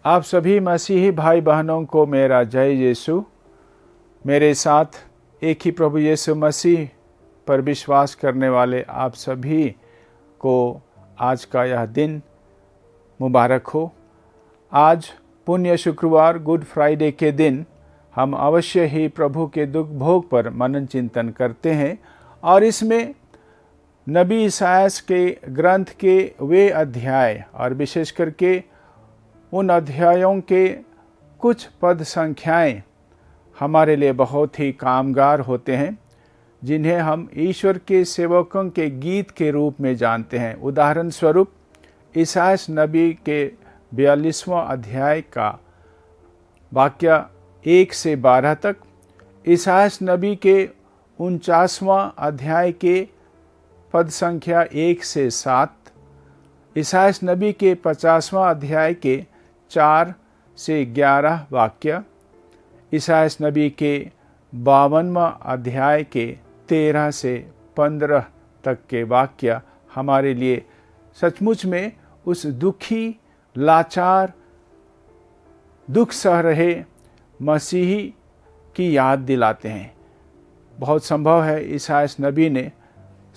आप सभी मसीही भाई बहनों को मेरा जय यीशु। मेरे साथ एक ही प्रभु यीशु मसीह पर विश्वास करने वाले आप सभी को आज का यह दिन मुबारक हो। आज पुण्य शुक्रवार गुड फ्राइडे के दिन हम अवश्य ही प्रभु के दुख भोग पर मनन चिंतन करते हैं और इसमें नबी ईसायाह के ग्रंथ के वे अध्याय और विशेष करके उन अध्यायों के कुछ पद संख्याएं हमारे लिए बहुत ही कामगार होते हैं, जिन्हें हम ईश्वर के सेवकों के गीत के रूप में जानते हैं। उदाहरण स्वरूप ईसायाह नबी के 42वां अध्याय का वाक्य 1 से 12 तक, ईसायाह नबी के 49वां अध्याय के पद संख्या 1 से 7, ईसायाह नबी के 50वां अध्याय के 4 से 11 वाक्य, ईसायाह नबी के 52वां अध्याय के 13 से 15 तक के वाक्य हमारे लिए सचमुच में उस दुखी, लाचार, दुख सह रहे मसीही की याद दिलाते हैं। बहुत संभव है ईसायाह नबी ने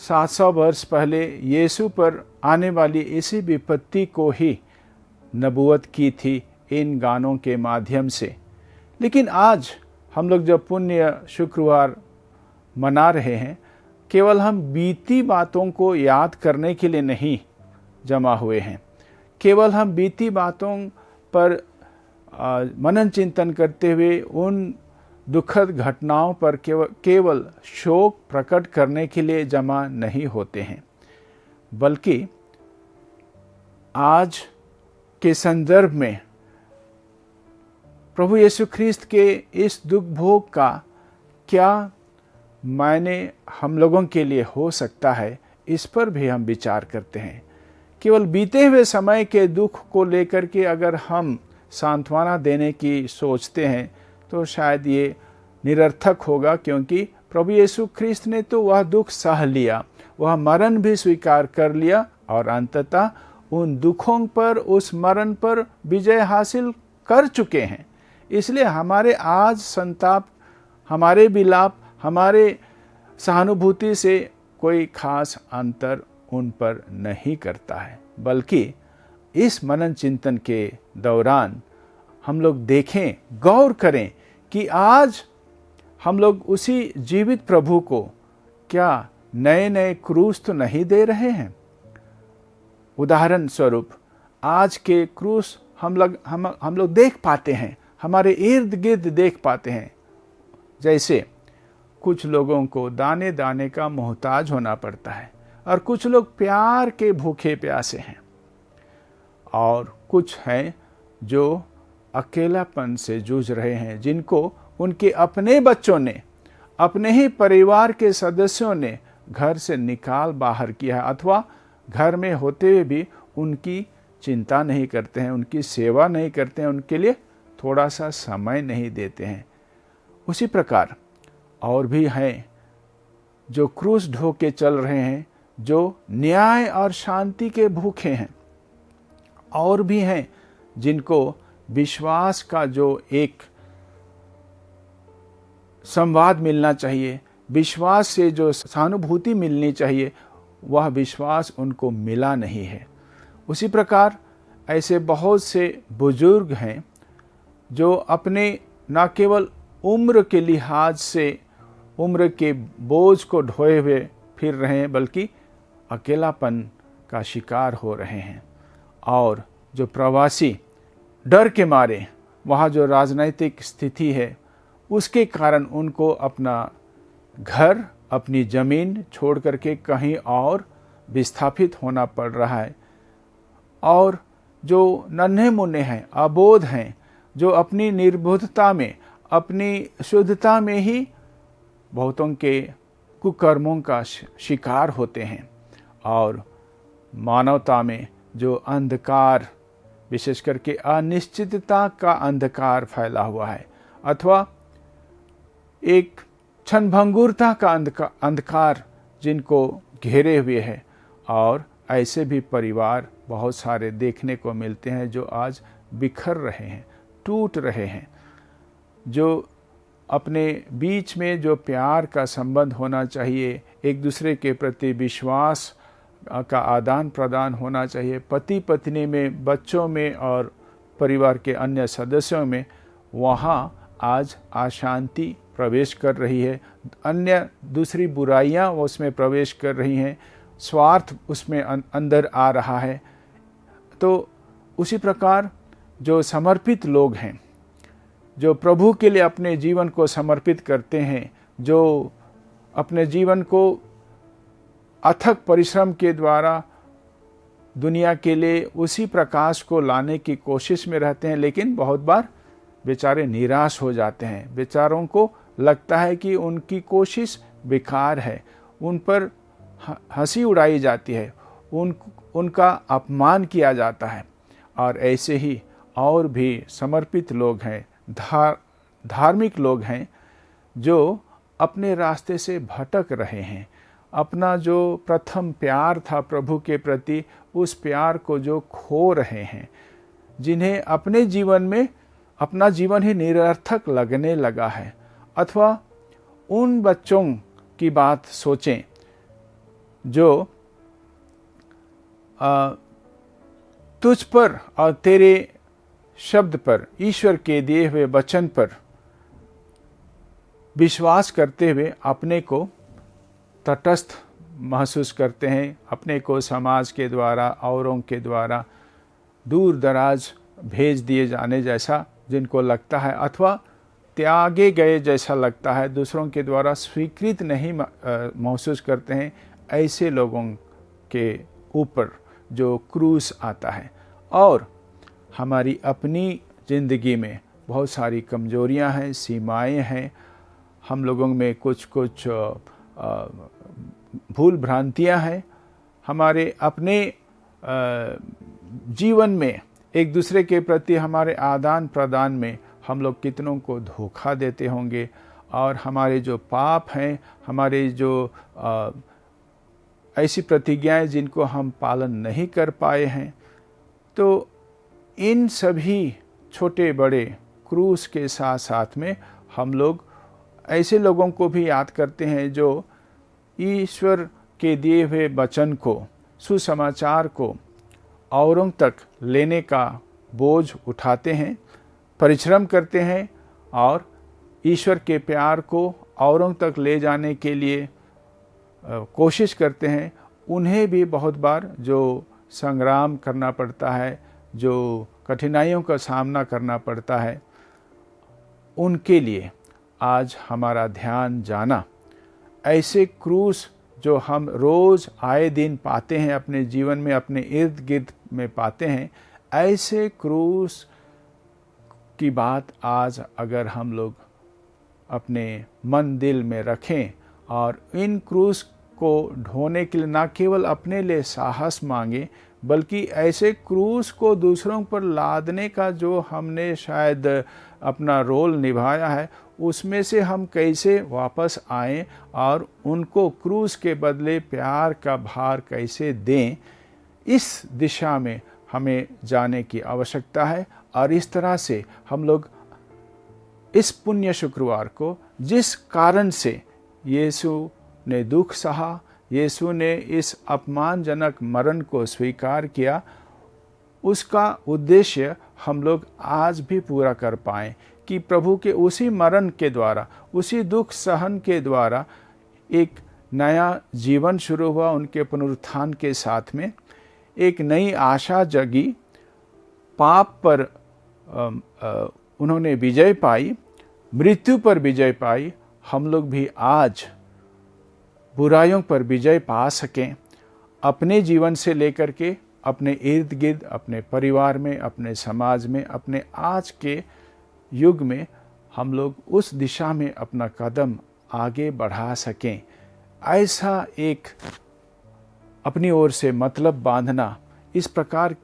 700 वर्ष पहले यीशु पर आने वाली इसी विपत्ति को ही नबूवत की थी इन गानों के माध्यम से। लेकिन आज हम लोग जब पुण्य शुक्रवार मना रहे हैं, केवल हम बीती बातों को याद करने के लिए नहीं जमा हुए हैं, केवल हम बीती बातों पर मनन चिंतन करते हुए उन दुखद घटनाओं पर केवल शोक प्रकट करने के लिए जमा नहीं होते हैं, बल्कि आज के संदर्भ में प्रभु यीशु ख्रीस्त के इस दुख भोग का क्या मायने हम लोगों के लिए हो सकता है, इस पर भी हम विचार करते हैं। केवल बीते हुए समय के दुख को लेकर के अगर हम सांत्वना देने की सोचते हैं तो शायद ये निरर्थक होगा, क्योंकि प्रभु यीशु ख्रीस्त ने तो वह दुख सह लिया, वह मरण भी स्वीकार कर लिया और अंततः उन दुखों पर, उस मरण पर विजय हासिल कर चुके हैं। इसलिए हमारे आज संताप, हमारे विलाप, हमारे सहानुभूति से कोई खास अंतर उन पर नहीं करता है, बल्कि इस मनन चिंतन के दौरान हम लोग देखें, गौर करें कि आज हम लोग उसी जीवित प्रभु को क्या नए नए क्रूस तो नहीं दे रहे हैं। उदाहरण स्वरूप आज के क्रूस हम लोग देख पाते हैं, हमारे इर्द गिर्द देख पाते हैं। जैसे कुछ लोगों को दाने दाने का मोहताज होना पड़ता है और कुछ लोग प्यार के भूखे प्यासे हैं, और कुछ हैं जो अकेलापन से जूझ रहे हैं, जिनको उनके अपने बच्चों ने, अपने ही परिवार के सदस्यों ने घर से निकाल बाहर किया है, अथवा घर में होते हुए भी उनकी चिंता नहीं करते हैं, उनकी सेवा नहीं करते हैं, उनके लिए थोड़ा सा समय नहीं देते हैं। उसी प्रकार और भी हैं जो क्रूस ढो के चल रहे हैं, जो न्याय और शांति के भूखे हैं। और भी हैं जिनको विश्वास का जो एक संवाद मिलना चाहिए, विश्वास से जो सहानुभूति मिलनी चाहिए, वह विश्वास उनको मिला नहीं है। उसी प्रकार ऐसे बहुत से बुजुर्ग हैं जो अपने न केवल उम्र के लिहाज से उम्र के बोझ को ढोए हुए फिर रहे हैं, बल्कि अकेलापन का शिकार हो रहे हैं। और जो प्रवासी डर के मारे, वहाँ जो राजनीतिक स्थिति है उसके कारण उनको अपना घर, अपनी ज़मीन छोड़ करके कहीं और विस्थापित होना पड़ रहा है। और जो नन्हे मुन्ने हैं, अबोध हैं, जो अपनी निर्बोधता में, अपनी शुद्धता में ही बहुतों के कुकर्मों का शिकार होते हैं, और मानवता में जो अंधकार, विशेष करके अनिश्चितता का अंधकार फैला हुआ है, अथवा एक क्षणभंगुरता का अंधकार जिनको घेरे हुए है। और ऐसे भी परिवार बहुत सारे देखने को मिलते हैं जो आज बिखर रहे हैं, टूट रहे हैं। जो अपने बीच में जो प्यार का संबंध होना चाहिए, एक दूसरे के प्रति विश्वास का आदान प्रदान होना चाहिए, पति पत्नी में, बच्चों में और परिवार के अन्य सदस्यों में, वहाँ आज अशांति प्रवेश कर रही है। अन्य दूसरी बुराइयाँ उसमें प्रवेश कर रही हैं, स्वार्थ उसमें अंदर आ रहा है। तो उसी प्रकार जो समर्पित लोग हैं, जो प्रभु के लिए अपने जीवन को समर्पित करते हैं, जो अपने जीवन को अथक परिश्रम के द्वारा दुनिया के लिए उसी प्रकाश को लाने की कोशिश में रहते हैं, लेकिन बहुत बार बेचारे निराश हो जाते हैं। बेचारों को लगता है कि उनकी कोशिश बेकार है, उन पर हंसी उड़ाई जाती है, उनका अपमान किया जाता है। और ऐसे ही और भी समर्पित लोग हैं, धार्मिक लोग हैं, जो अपने रास्ते से भटक रहे हैं। अपना जो प्रथम प्यार था प्रभु के प्रति, उस प्यार को जो खो रहे हैं, जिन्हें अपने जीवन में अपना जीवन ही निरर्थक लगने लगा है। अथवा उन बच्चों की बात सोचें जो तुझ पर और तेरे शब्द पर, ईश्वर के दिए हुए वचन पर विश्वास करते हुए अपने को तटस्थ महसूस करते हैं, अपने को समाज के द्वारा, औरों के द्वारा दूर दराज भेज दिए जाने जैसा जिनको लगता है, अथवा त्यागे गए जैसा लगता है, दूसरों के द्वारा स्वीकृत नहीं महसूस करते हैं। ऐसे लोगों के ऊपर जो क्रूस आता है। और हमारी अपनी ज़िंदगी में बहुत सारी कमजोरियां हैं, सीमाएं हैं, हम लोगों में कुछ भूल भ्रांतियां हैं। हमारे अपने जीवन में एक दूसरे के प्रति हमारे आदान प्रदान में हम लोग कितनों को धोखा देते होंगे। और हमारे जो पाप हैं, हमारे जो ऐसी प्रतिज्ञाएं जिनको हम पालन नहीं कर पाए हैं, तो इन सभी छोटे बड़े क्रूस के साथ साथ में हम लोग ऐसे लोगों को भी याद करते हैं जो ईश्वर के दिए हुए वचन को, सुसमाचार को औरों तक लेने का बोझ उठाते हैं, परिश्रम करते हैं और ईश्वर के प्यार को औरों तक ले जाने के लिए कोशिश करते हैं। उन्हें भी बहुत बार जो संग्राम करना पड़ता है, जो कठिनाइयों का सामना करना पड़ता है, उनके लिए आज हमारा ध्यान जाना। ऐसे क्रूस जो हम रोज़ आए दिन पाते हैं अपने जीवन में, अपने इर्द गिर्द में पाते हैं, ऐसे क्रूस की बात आज अगर हम लोग अपने मन दिल में रखें और इन क्रूस को ढोने के लिए न केवल अपने लिए साहस मांगे, बल्कि ऐसे क्रूस को दूसरों पर लादने का जो हमने शायद अपना रोल निभाया है, उसमें से हम कैसे वापस आएं और उनको क्रूस के बदले प्यार का भार कैसे दें, इस दिशा में हमें जाने की आवश्यकता है। और इस तरह से हम लोग इस पुण्य शुक्रवार को, जिस कारण से यीशु ने दुख सहा, यीशु ने इस अपमानजनक मरण को स्वीकार किया, उसका उद्देश्य हम लोग आज भी पूरा कर पाएं कि प्रभु के उसी मरण के द्वारा, उसी दुख सहन के द्वारा एक नया जीवन शुरू हुआ। उनके पुनरुत्थान के साथ में एक नई आशा जगी, पाप पर उन्होंने विजय पाई, मृत्यु पर विजय पाई। हम लोग भी आज बुराइयों पर विजय पा सकें, अपने जीवन से लेकर के अपने इर्द गिर्द, अपने परिवार में, अपने समाज में, अपने आज के युग में हम लोग उस दिशा में अपना कदम आगे बढ़ा सकें। ऐसा एक अपनी ओर से मतलब बांधना, इस प्रकार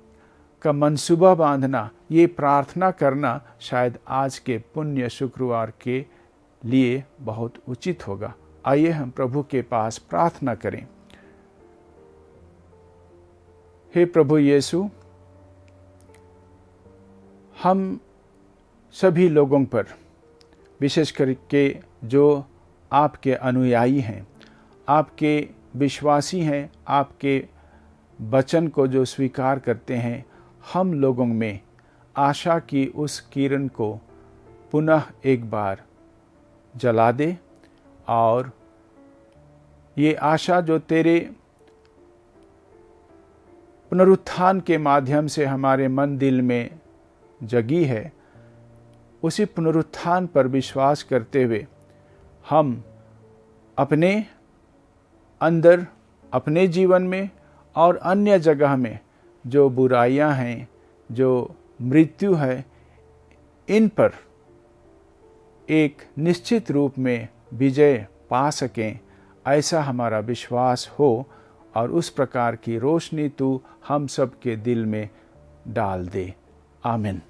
का मंसूबा बांधना, ये प्रार्थना करना शायद आज के पुण्य शुक्रवार के लिए बहुत उचित होगा। आइए हम प्रभु के पास प्रार्थना करें। हे प्रभु यीशु, हम सभी लोगों पर, विशेष करके जो आपके अनुयायी हैं, आपके विश्वासी हैं, आपके वचन को जो स्वीकार करते हैं, हम लोगों में आशा की उस किरण को पुनः एक बार जला दे और ये आशा जो तेरे पुनरुत्थान के माध्यम से हमारे मन दिल में जगी है, उसी पुनरुत्थान पर विश्वास करते हुए हम अपने अंदर, अपने जीवन में और अन्य जगह में जो बुराइयां हैं, जो मृत्यु है, इन पर एक निश्चित रूप में विजय पा सकें, ऐसा हमारा विश्वास हो और उस प्रकार की रोशनी तू हम सब के दिल में डाल दे। आमीन।